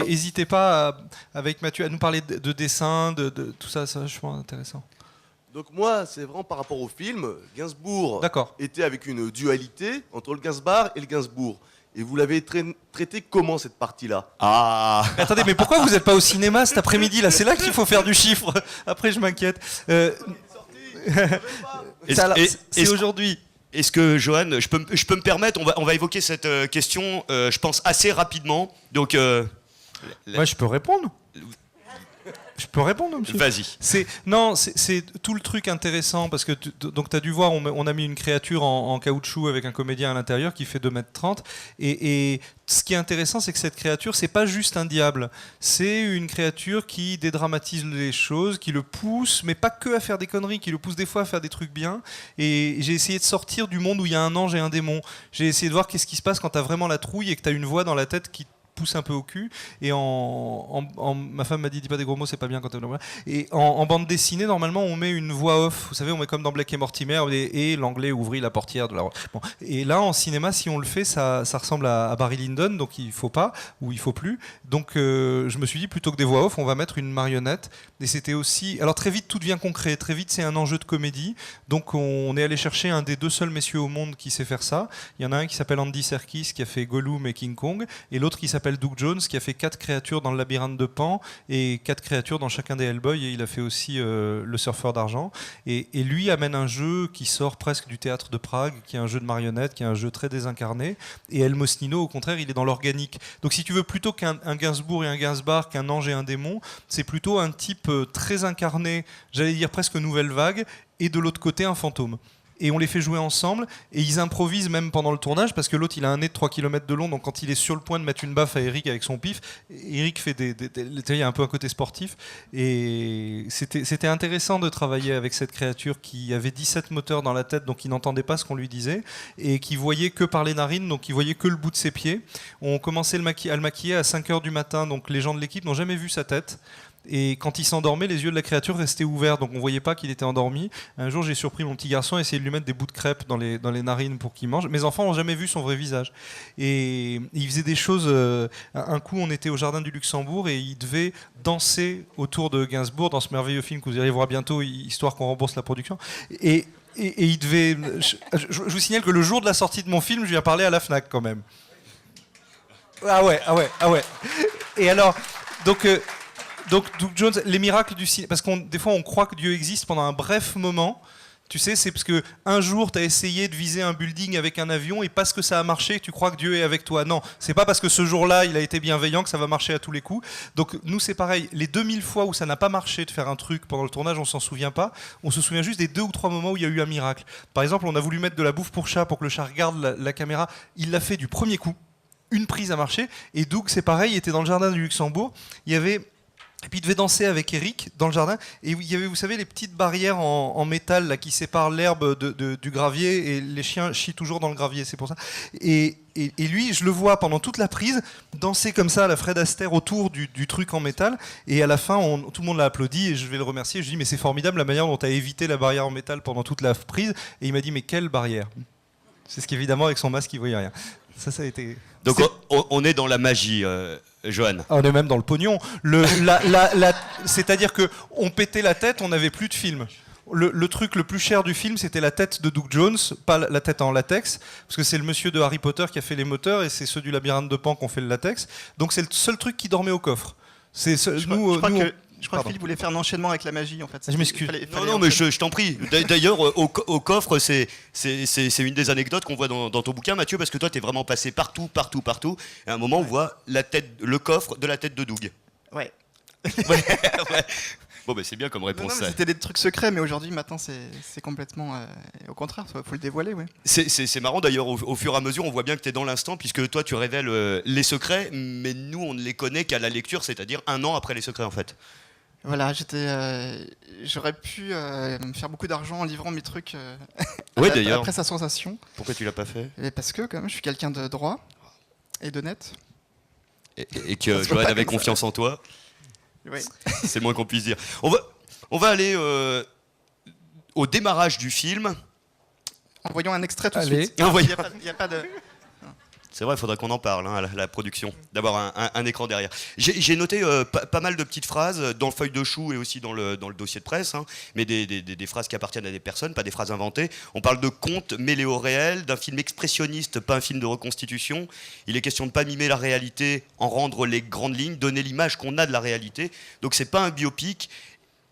N'hésitez pas, avec Mathieu, à nous parler de dessin, de tout ça, c'est vachement intéressant. Donc moi, c'est vraiment par rapport au film. Gainsbourg D'accord. était avec une dualité entre le Gainsbar et le Gainsbourg. Et vous l'avez traité comment, cette partie-là? Ah. Mais attendez, mais pourquoi vous n'êtes pas au cinéma cet après-midi là? C'est là qu'il faut faire du chiffre. Après, je m'inquiète. C'est aujourd'hui. Est-ce que, Johan, je peux me permettre, on va évoquer cette question, je pense, assez rapidement. Donc, Moi, je peux répondre. Je peux répondre, monsieur. Vas-y. C'est tout le truc intéressant, parce que tu as dû voir, on a mis une créature en caoutchouc avec un comédien à l'intérieur qui fait 2,30 m. Et ce qui est intéressant, c'est que cette créature, c'est pas juste un diable. C'est une créature qui dédramatise les choses, qui le pousse, mais pas que à faire des conneries, qui le pousse des fois à faire des trucs bien. Et j'ai essayé de sortir du monde où il y a un ange et un démon. J'ai essayé de voir qu'est-ce qui se passe quand tu as vraiment la trouille et que tu as une voix dans la tête qui pousse un peu au cul. Et ma femme m'a dit, dis pas des gros mots, c'est pas bien quand et en bande dessinée, normalement, on met une voix off. Vous savez, on met comme dans Blake et Mortimer, et l'anglais ouvrit la portière de la... Bon. Et là, en cinéma, si on le fait, ça ressemble à Barry Lyndon, donc il faut pas, ou il faut plus. Donc je me suis dit, plutôt que des voix off, on va mettre une marionnette. Et c'était aussi... Alors très vite, tout devient concret. Très vite, c'est un enjeu de comédie. Donc on est allé chercher un des 2 seuls messieurs au monde qui sait faire ça. Il y en a un qui s'appelle Andy Serkis, qui a fait Gollum et King Kong, et l'autre qui s'appelle Doug Jones, qui a fait 4 créatures dans le labyrinthe de Pan et 4 créatures dans chacun des Hellboy, et il a fait aussi le surfeur d'argent. Et lui amène un jeu qui sort presque du théâtre de Prague, qui est un jeu de marionnettes, qui est un jeu très désincarné. Et El Mosnino, au contraire, il est dans l'organique. Donc si tu veux, plutôt qu'un Gainsbourg et un Gainsbar, qu'un ange et un démon, c'est plutôt un type très incarné, j'allais dire presque nouvelle vague, et de l'autre côté un fantôme. Et on les fait jouer ensemble, et ils improvisent même pendant le tournage, parce que l'autre il a un nez de 3 km de long, donc quand il est sur le point de mettre une baffe à Eric avec son pif, Eric fait il y a un peu un côté sportif, et c'était intéressant de travailler avec cette créature qui avait 17 moteurs dans la tête, donc il n'entendait pas ce qu'on lui disait, et qui voyait que par les narines, donc il voyait que le bout de ses pieds. On commençait à le maquiller à 5h du matin, donc les gens de l'équipe n'ont jamais vu sa tête. Et quand il s'endormait, les yeux de la créature restaient ouverts, donc on voyait pas qu'il était endormi. Un jour, j'ai surpris mon petit garçon à essayer de lui mettre des bouts de crêpes dans les narines pour qu'il mange. Mes enfants n'ont jamais vu son vrai visage. Et il faisait des choses... un coup, on était au Jardin du Luxembourg et il devait danser autour de Gainsbourg dans ce merveilleux film que vous irez voir bientôt, histoire qu'on rembourse la production. Et il devait... Je vous signale que le jour de la sortie de mon film, je lui ai parlé à la FNAC quand même. Ah ouais. Et alors... Donc Doug Jones, les miracles du cinéma, parce que des fois on croit que Dieu existe pendant un bref moment. Tu sais, c'est parce que un jour tu as essayé de viser un building avec un avion et parce que ça a marché, tu crois que Dieu est avec toi. Non, c'est pas parce que ce jour-là il a été bienveillant que ça va marcher à tous les coups. Donc nous c'est pareil, les 2000 fois où ça n'a pas marché de faire un truc pendant le tournage, on s'en souvient pas. On se souvient juste des 2 ou 3 moments où il y a eu un miracle. Par exemple, on a voulu mettre de la bouffe pour chat pour que le chat regarde la caméra. Il l'a fait du premier coup. Une prise a marché. Et Doug, c'est pareil, il était dans le Jardin du Luxembourg. Et puis il devait danser avec Eric dans le jardin, et il y avait, vous savez, les petites barrières en métal là, qui séparent l'herbe du gravier, et les chiens chient toujours dans le gravier, c'est pour ça. Et lui, je le vois pendant toute la prise danser comme ça à la Fred Astaire autour du truc en métal, et à la fin, tout le monde l'a applaudi, et je vais le remercier. Je lui dis, mais c'est formidable la manière dont tu as évité la barrière en métal pendant toute la prise. Et il m'a dit, mais quelle barrière? C'est ce qu'évidemment, avec son masque, il voyait rien. Ça a été... Donc on est dans la magie, Johan. On est même dans le pognon. C'est-à-dire qu'on pétait la tête, on n'avait plus de film. Le truc le plus cher du film, c'était la tête de Doug Jones, pas la tête en latex, parce que c'est le monsieur de Harry Potter qui a fait les moteurs, et c'est ceux du labyrinthe de Pan qui ont fait le latex. Donc c'est le seul truc qui dormait au coffre. Je crois que Philippe voulait faire un enchaînement avec la magie, en fait. Je m'excuse. Non, mais je t'en prie. D'ailleurs, au coffre, c'est une des anecdotes qu'on voit dans ton bouquin, Mathieu, parce que toi, t'es vraiment passé partout. Et à un moment, on voit le coffre de la tête de Doug. Ouais. Ouais. Bon, c'est bien comme réponse. Non, c'était des trucs secrets, mais aujourd'hui, maintenant, c'est complètement... au contraire, faut le dévoiler, ouais. C'est marrant, d'ailleurs, au fur et à mesure, on voit bien que tu es dans l'instant, puisque toi, tu révèles les secrets, mais nous, on ne les connaît qu'à la lecture, c'est-à-dire 1 an après les secrets, en fait. Voilà, j'aurais pu me faire beaucoup d'argent en livrant mes trucs Oui, d'ailleurs. après sa sensation. Pourquoi tu l'as pas fait? Parce que, quand même, je suis quelqu'un de droit et d'honnête. Et que Johan avait confiance en toi. Oui. C'est le moins qu'on puisse dire. On va aller au démarrage du film. En voyant un extrait tout de Allez. suite. Il n'y a pas de... C'est vrai, il faudrait qu'on en parle, hein, à la production, d'avoir un écran derrière. J'ai noté pas mal de petites phrases dans le feuille de chou et aussi dans le dossier de presse, hein, mais des phrases qui appartiennent à des personnes, pas des phrases inventées. On parle de contes mêlés au réel, d'un film expressionniste, pas un film de reconstitution. Il est question de ne pas mimer la réalité, en rendre les grandes lignes, donner l'image qu'on a de la réalité. Donc c'est pas un biopic.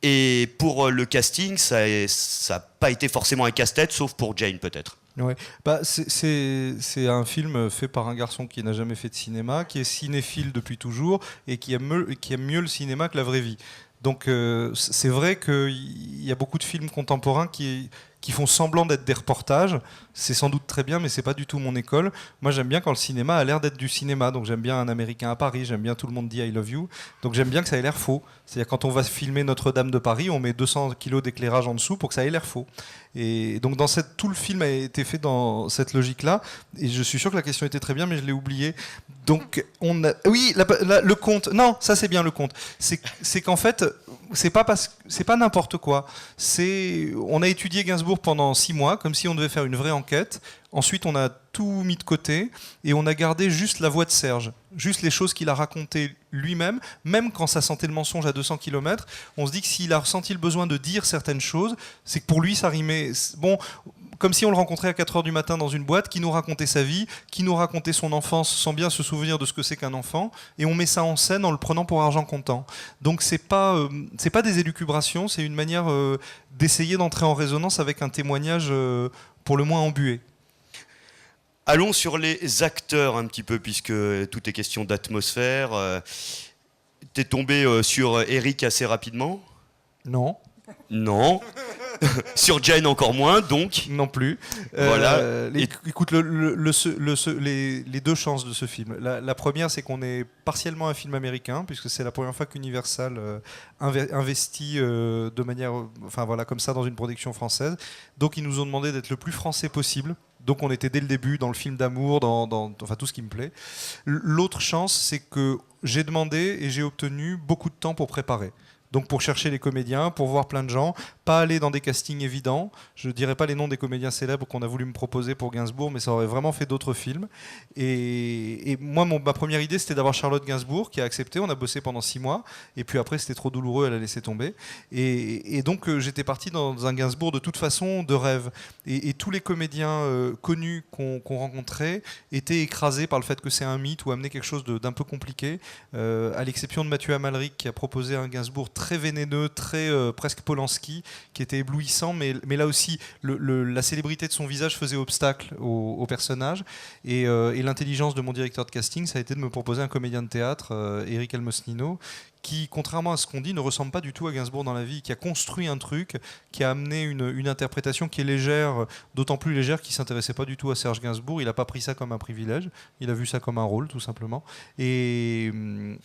Et pour le casting, ça n'a pas été forcément un casse-tête, sauf pour Jane peut-être. Ouais. Bah, c'est un film fait par un garçon qui n'a jamais fait de cinéma, qui est cinéphile depuis toujours et qui aime mieux le cinéma que la vraie vie. Donc c'est vrai qu'il y a beaucoup de films contemporains qui font semblant d'être des reportages. C'est sans doute très bien, mais c'est pas du tout mon école. Moi, j'aime bien quand le cinéma a l'air d'être du cinéma. Donc j'aime bien Un Américain à Paris, j'aime bien Tout le monde dit I love you. Donc j'aime bien que ça ait l'air faux. C'est-à-dire quand on va filmer Notre-Dame de Paris, on met 200 kilos d'éclairage en dessous pour que ça ait l'air faux. Et donc tout le film a été fait dans cette logique-là. Et je suis sûr que la question était très bien, mais je l'ai oubliée. Donc oui, le conte. Non, ça c'est bien le conte. C'est qu'en fait, c'est pas n'importe quoi. On a étudié Gainsbourg pendant 6 mois, comme si on devait faire une vraie enquête. Ensuite, on a tout mis de côté et on a gardé juste la voix de Serge, juste les choses qu'il a racontées lui-même, même quand ça sentait le mensonge à 200 km. On se dit que s'il a ressenti le besoin de dire certaines choses, c'est que pour lui, ça rimait. Bon, comme si on le rencontrait à 4h du matin dans une boîte, qui nous racontait sa vie, qui nous racontait son enfance sans bien se souvenir de ce que c'est qu'un enfant, et on met ça en scène en le prenant pour argent comptant. Donc c'est pas des élucubrations, c'est une manière d'essayer d'entrer en résonance avec un témoignage pour le moins embué. Allons sur les acteurs un petit peu, puisque tout est question d'atmosphère. T'es tombé sur Eric assez rapidement? Non. Non. Sur Jane encore moins, donc. Non plus. Voilà. Écoute, les deux chances de ce film. La première, c'est qu'on est partiellement un film américain, puisque c'est la première fois qu'Universal investit de manière, enfin voilà, comme ça dans une production française. Donc ils nous ont demandé d'être le plus français possible. Donc on était dès le début dans le film d'amour, enfin tout ce qui me plaît. L'autre chance, c'est que j'ai demandé et j'ai obtenu beaucoup de temps pour préparer. Donc pour chercher les comédiens, pour voir plein de gens, pas aller dans des castings évidents. Je ne dirais pas les noms des comédiens célèbres qu'on a voulu me proposer pour Gainsbourg, mais ça aurait vraiment fait d'autres films. Et moi, ma première idée, c'était d'avoir Charlotte Gainsbourg, qui a accepté. On a bossé pendant 6 mois. Et puis après, c'était trop douloureux, elle a laissé tomber. Et donc j'étais parti dans un Gainsbourg de toute façon de rêve. Et tous les comédiens connus qu'on rencontrait étaient écrasés par le fait que c'est un mythe ou amener quelque chose d'un peu compliqué. À l'exception de Mathieu Amalric, qui a proposé un Gainsbourg très vénéneux, très presque Polanski, qui était éblouissant, mais là aussi la célébrité de son visage faisait obstacle au personnage, et l'intelligence de mon directeur de casting, ça a été de me proposer un comédien de théâtre, Eric Almosnino, qui, contrairement à ce qu'on dit, ne ressemble pas du tout à Gainsbourg dans la vie, qui a construit un truc, qui a amené une interprétation qui est légère, d'autant plus légère qu'il ne s'intéressait pas du tout à Serge Gainsbourg. Il n'a pas pris ça comme un privilège, il a vu ça comme un rôle, tout simplement. Et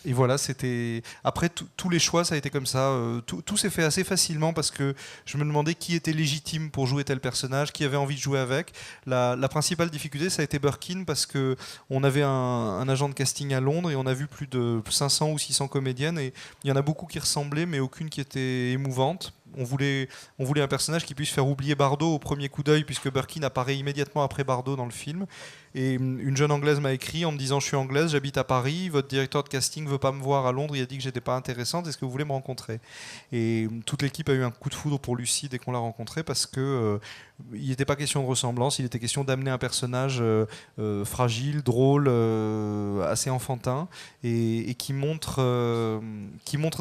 voilà, c'était... Après, tous les choix, ça a été comme ça. Tout s'est fait assez facilement parce que je me demandais qui était légitime pour jouer tel personnage, qui avait envie de jouer avec. La principale difficulté, ça a été Birkin, parce qu'on avait un agent de casting à Londres et on a vu plus de 500 ou 600 comédiennes, et il y en a beaucoup qui ressemblaient, mais aucune qui était émouvante. On voulait un personnage qui puisse faire oublier Bardot au premier coup d'œil, puisque Birkin apparaît immédiatement après Bardot dans le film. Et une jeune Anglaise m'a écrit en me disant: je suis anglaise, j'habite à Paris, votre directeur de casting veut pas me voir à Londres, il a dit que j'étais pas intéressante, est-ce que vous voulez me rencontrer? Et toute l'équipe a eu un coup de foudre pour Lucie dès qu'on l'a rencontrée, parce que il n'était pas question de ressemblance, il était question d'amener un personnage fragile, drôle, assez enfantin, et qui montre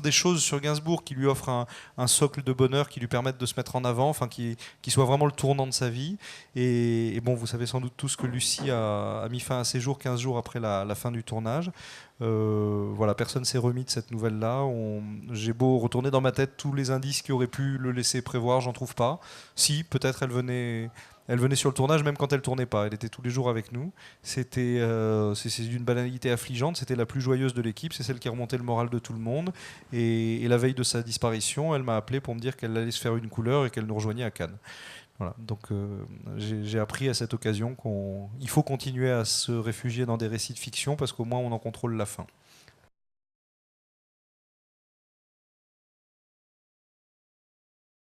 des choses sur Gainsbourg, qui lui offre un socle de bonheur, qui lui permettent de se mettre en avant, enfin qui soit vraiment le tournant de sa vie. Et bon, vous savez sans doute tous que Lucie a mis fin à ses jours 15 jours après la fin du tournage. Voilà, personne s'est remis de cette nouvelle-là. J'ai beau retourner dans ma tête tous les indices qui auraient pu le laisser prévoir, j'en trouve pas. Si, peut-être elle venait sur le tournage même quand elle tournait pas. Elle était tous les jours avec nous. C'est d'une banalité affligeante. C'était la plus joyeuse de l'équipe. C'est celle qui remontait le moral de tout le monde. Et la veille de sa disparition, elle m'a appelé pour me dire qu'elle allait se faire une couleur et qu'elle nous rejoignait à Cannes. Voilà, donc j'ai appris à cette occasion qu'il faut continuer à se réfugier dans des récits de fiction, parce qu'au moins on en contrôle la fin.